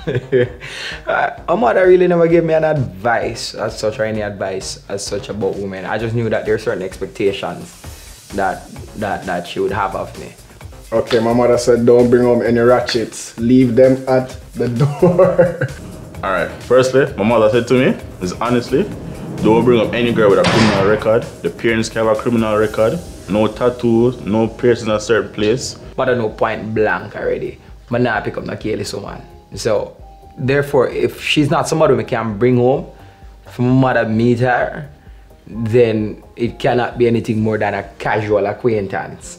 My mother really never gave me an advice as such, or any advice as such about women. I just knew that there are certain expectations that she would have of me. Okay, my mother said don't bring home any ratchets. Leave them at the door. Alright, firstly, my mother said to me, is honestly, don't bring up any girl with a criminal record. The parents can have a criminal record. No tattoos, no piercing in a certain place. But I know point blank already. But now I pick up no careless woman. So, therefore, if she's not somebody we can bring home, if my mother meet her, then it cannot be anything more than a casual acquaintance.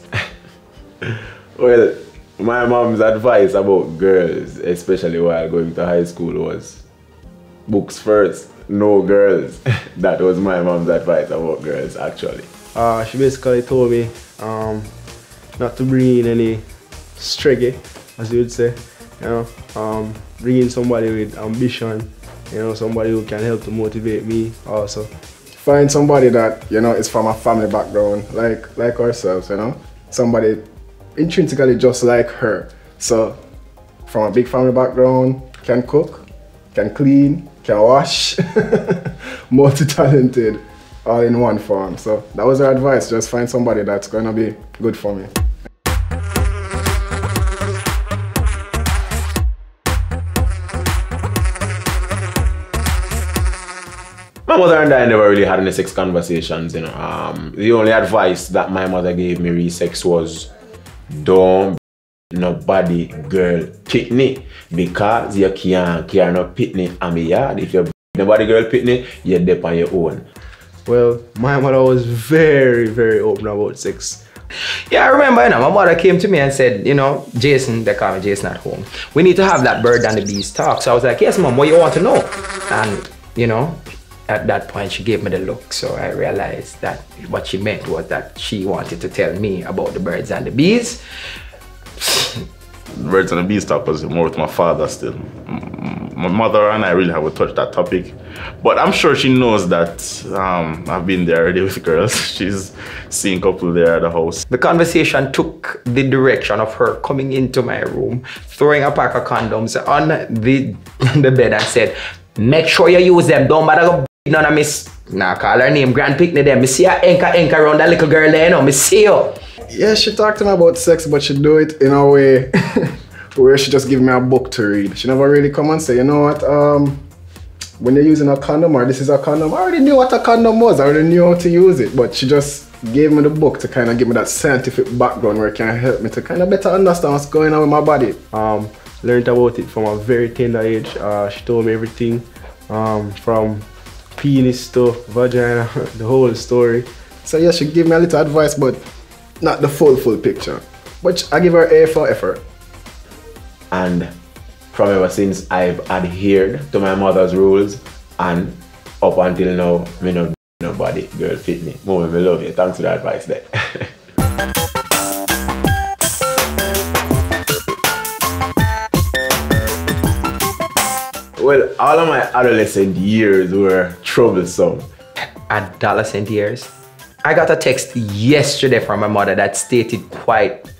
Well, my mom's advice about girls, especially while going to high school, was books first, no girls. That was my mom's advice about girls, actually. She basically told me not to bring in any streggy, as you would say. You know, bring in somebody with ambition. You know, somebody who can help to motivate me also. Find somebody that, you know, is from a family background, like ourselves, you know. Somebody intrinsically just like her. So, from a big family background, can cook, can clean, can wash, multi-talented, all in one form. So that was her advice, just find somebody that's gonna be good for me. My mother and I never really had any sex conversations, you know. The only advice that my mother gave me re-sex was don't nobody girl pitney, because you can't carry no pitney on me yard. If you nobody girl pitney, you're deep on your own. Well, my mother was very, very open about sex. Yeah, I remember, you know, my mother came to me and said, you know, Jason, they call me Jason at home, we need to have that bird and the bees talk. So I was like, yes, mom, what you want to know? And, you know, at that point, she gave me the look. So I realized that what she meant was that she wanted to tell me about the birds and the bees. Birds and the bees talk was more with my father still. My mother and I really haven't touched that topic. But I'm sure she knows that I've been there already with girls. She's seen a couple there at the house. The conversation took the direction of her coming into my room, throwing a pack of condoms on the bed and said, make sure you use them, don't bother go none of miss. Nah, call her name, Grand Picnic there. Me see her anchor around that little girl there, you know, me see you. Yeah, she talked to me about sex, but she do it in a way where she just give me a book to read. She never really come and say, you know what, when you're using a condom or this is a condom, I already knew what a condom was, I already knew how to use it, but she just gave me the book to kind of give me that scientific background where it can help me to kind of better understand what's going on with my body. Learned about it from a very tender age. She told me everything from penis to vagina, the whole story. So yeah, she gave me a little advice, but not the full picture. But I give her A for effort. And from ever since, I've adhered to my mother's rules, and up until now, me no nobody girl fit me. Mom, me love you. Thanks for the advice there. Well, all of my adolescent years were troublesome. Adolescent years? I got a text yesterday from my mother that stated quite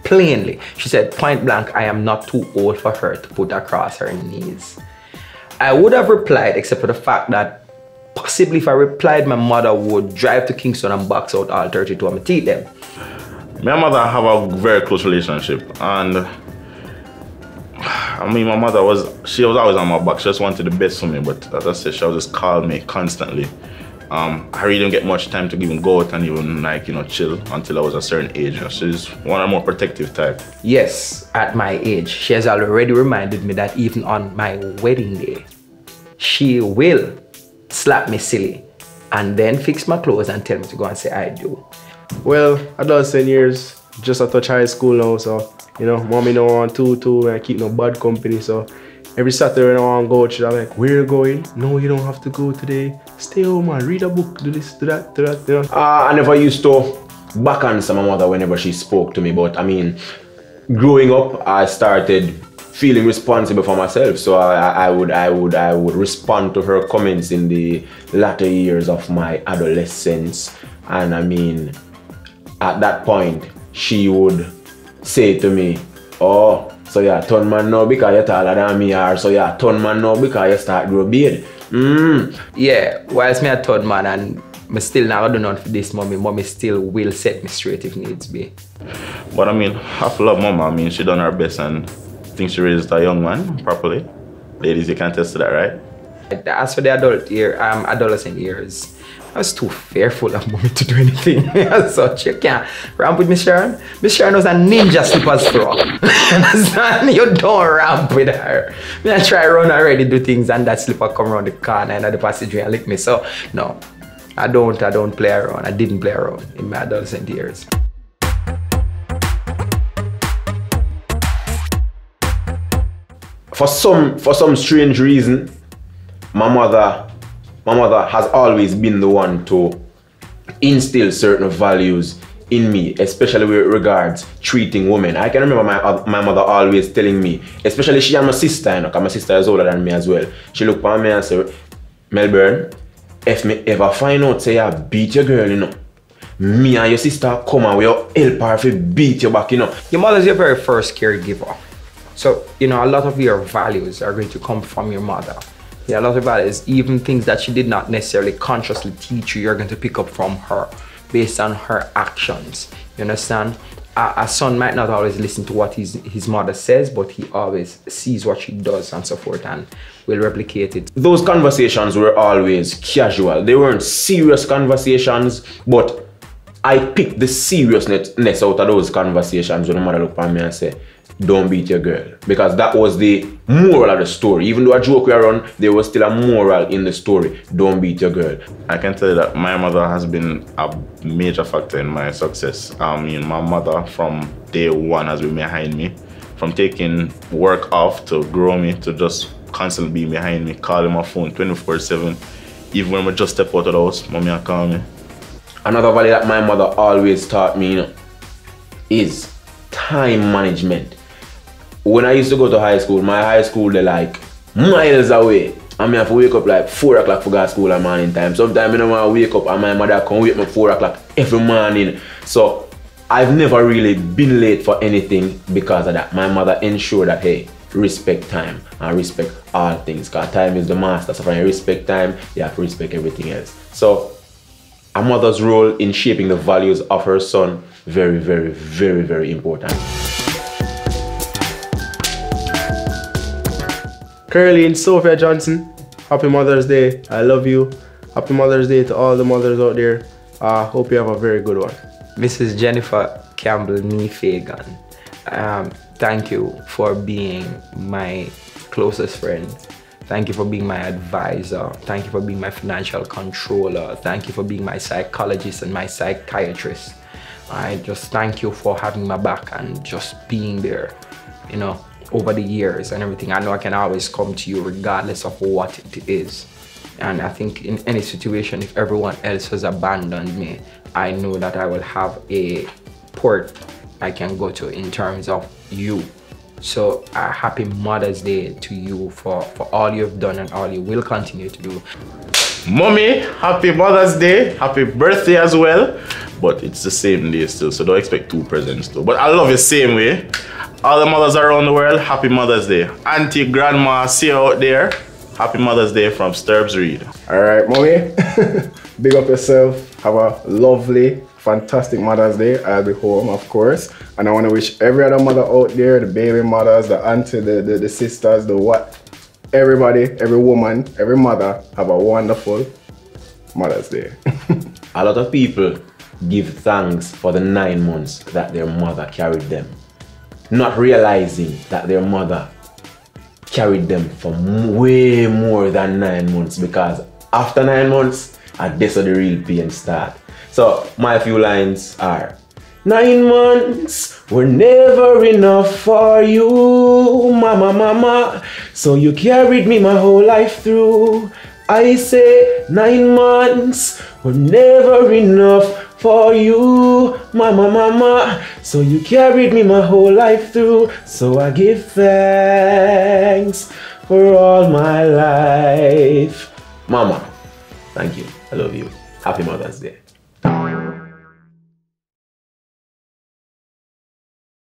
plainly. She said, point blank, I am not too old for her to put across her knees. I would have replied, except for the fact that possibly if I replied, my mother would drive to Kingston and box out all 32 of my teeth then. My mother have a very close relationship, and I mean, my mother she was always on my back. She just wanted the best for me, but as I said, she would just call me constantly. I really didn't get much time to even go out and even like, you know, chill until I was a certain age. You know, she's one of the more protective type. Yes, at my age, she has already reminded me that even on my wedding day, she will slap me silly and then fix my clothes and tell me to go and say I do. Well, adolescent years, just a touch high school now, so you know, mommy don't want to and keep no bad company, so every Saturday when I want to go, she's like, where you going? No, you don't have to go today. Stay home and read a book, do this, do that, you know. I never used to back answer my mother whenever she spoke to me, but I mean, growing up, I started feeling responsible for myself, so I would respond to her comments in the latter years of my adolescence. And I mean, at that point, she would say to me, oh, So you're a ton man now because you're taller than me, or so you're a ton man now because you start grow beard. Yeah, whilst me a third man and me still not do nothing for this mommy still will set me straight if needs be. But I mean, I love mama. I mean, she done her best and I think she raised a young man properly. Ladies, you can attest to that, right? As for the adolescent years, I was too fearful of mommy to do anything as such. You can't ramp with Miss Sharon. Miss Sharon was a ninja slippers pro. Understand? You don't ramp with her. Me I try run already do things and that slipper come around the corner and the passageway and lick me. So no, I don't play around. I didn't play around in my adolescent years. For some strange reason, my mother has always been the one to instill certain values in me, especially with regards treating women. I can remember my mother always telling me, especially she and my sister, you know, because my sister is older than me as well. She looked at me and said, Melbourne, if me ever find out say I beat your girl, you know, me and your sister come and we'll help her to beat you back, you know. Your mother's your very first caregiver. So, you know, a lot of your values are going to come from your mother. Yeah, a lot of values, even things that she did not necessarily consciously teach you, you're going to pick up from her based on her actions. You understand? A son might not always listen to what his mother says, but he always sees what she does and so forth and will replicate it. Those conversations were always casual. They weren't serious conversations, but I picked the seriousness out of those conversations when my mother looked at me and said, don't beat your girl. Because that was the moral of the story. Even though a joke we run, there was still a moral in the story. Don't beat your girl. I can tell you that my mother has been a major factor in my success. I mean, my mother from day one has been behind me. From taking work off to grow me to just constantly being behind me, calling my phone 24/7. Even when I just step out of the house, mommy will call me. Another value that my mother always taught me, you know, is time management. When I used to go to high school, my high school they're like miles away. I mean, I have to wake up like 4 o'clock for go to school at morning time. Sometimes I don't want to wake up and my mother can wake me 4 o'clock every morning. So I've never really been late for anything because of that. My mother ensured that, hey, respect time and respect all things. Because time is the master. So when you respect time, you have to respect everything else. So a mother's role in shaping the values of her son, very, very, very, very important. Curly and Sophia Johnson, happy Mother's Day. I love you. Happy Mother's Day to all the mothers out there. Hope you have a very good one. Mrs. Jennifer Campbell Fagan, thank you for being my closest friend. Thank you for being my advisor. Thank you for being my financial controller. Thank you for being my psychologist and my psychiatrist. I just thank you for having my back and just being there, you know, over the years and everything. I know I can always come to you regardless of what it is. And I think in any situation, if everyone else has abandoned me, I know that I will have a port I can go to in terms of you. So happy Mother's Day to you for all you've done and all you will continue to do. Mommy, happy Mother's Day, happy birthday as well. But it's the same day still, so don't expect 2 presents though. But I love you same way. All the mothers around the world, happy Mother's Day. Auntie, grandma, see you out there. Happy Mother's Day from Sturbs Reed. All right, mommy. Big up yourself. Have a lovely, fantastic Mother's Day. I'll be home, of course. And I want to wish every other mother out there, the baby mothers, the auntie, the sisters, the what, everybody, every woman, every mother, have a wonderful Mother's Day. A lot of people give thanks for the 9 months that their mother carried them, not realizing that their mother carried them for way more than 9 months, because after 9 months, that's where the real pain start. So my few lines are, 9 months were never enough for you, mama, mama, so you carried me my whole life through. I say 9 months were never enough for you, mama, mama, so you carried me my whole life through. So I give thanks for all my life. Mama, thank you. I love you. Happy Mother's Day.